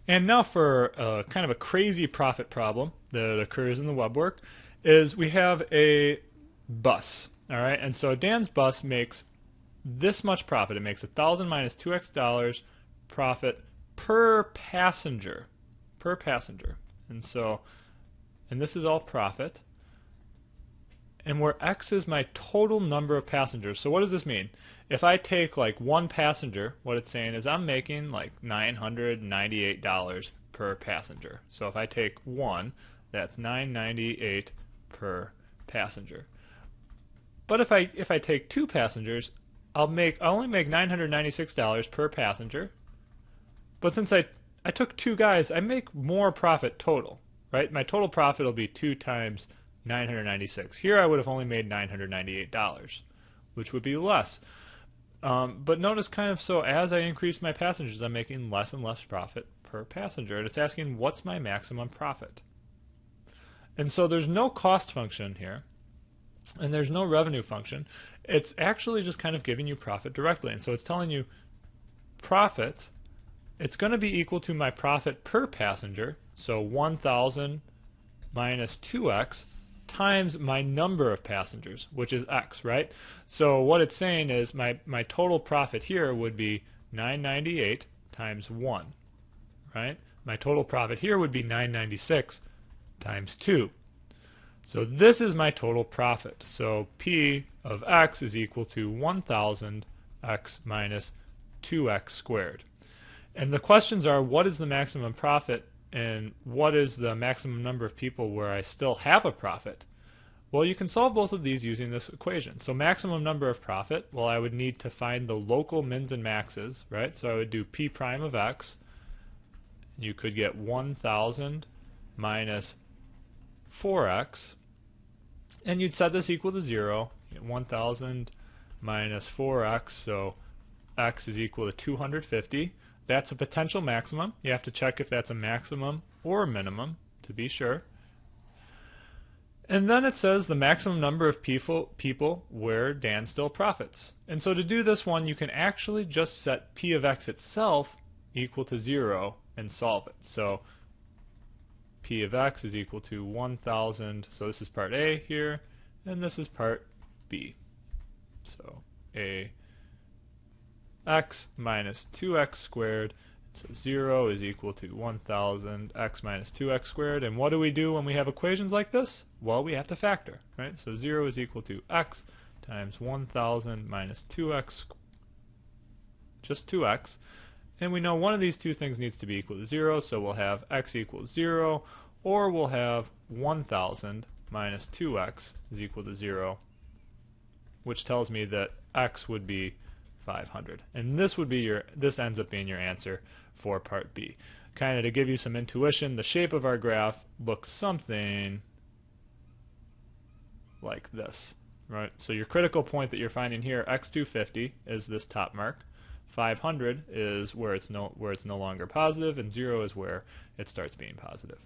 And now for kind of a crazy profit problem that occurs in the web work is we have a bus, all right? And so Dan's bus makes this much profit. It makes 1,000 minus 2x dollars profit per passenger, And so, and this is all profit. And where x is my total number of passengers. So what does this mean? If I take like one passenger, what it's saying is I'm making like $998 per passenger. So if I take one, that's $998 per passenger. But if I take two passengers, I'll only make $996 per passenger. But since I took two guys, I make more profit total, right? My total profit will be 2 times 996. Here I would have only made $998, which would be less. But notice kind of so as I increase my passengers, I'm making less and less profit per passenger. And it's asking what's my maximum profit. And so there's no cost function here. And there's no revenue function. It's actually just kind of giving you profit directly. And so it's telling you profit, it's going to be equal to my profit per passenger. So 1,000 minus 2x times my number of passengers, which is x, right? So what it's saying is my total profit here would be 998 times 1, right? My total profit here would be 996 times 2. So this is my total profit. So P of x is equal to 1,000 x minus 2x squared. And the questions are, what is the maximum profit and what is the maximum number of people where I still have a profit? Well, you can solve both of these using this equation. So maximum number of profit, well, I would need to find the local mins and maxes, right? So I would do P prime of x. You could get 1,000 minus 4x. And you'd set this equal to 0. You get 1,000 minus 4x, so x is equal to 250. That's a potential maximum. You have to check if that's a maximum or a minimum to be sure. And then it says the maximum number of people where Dan still profits. And so to do this one, you can actually just set P of x itself equal to 0 and solve it. So P of x is equal to 1,000. So this is part A here, and this is part B. So A x minus 2x squared. So 0 is equal to 1,000 x minus 2x squared. And what do we do when we have equations like this? Well, we have to factor, right? So 0 is equal to x times 1,000 minus 2x, just 2x. And we know one of these two things needs to be equal to 0, so we'll have x equals 0, or we'll have 1,000 minus 2x is equal to 0, which tells me that x would be 500. And this ends up being your answer for part B. Kind of to give you some intuition, the shape of our graph looks something like this, right? So your critical point that you're finding here, x250 is this top mark, 500 is where it's no longer positive, and 0 is where it starts being positive.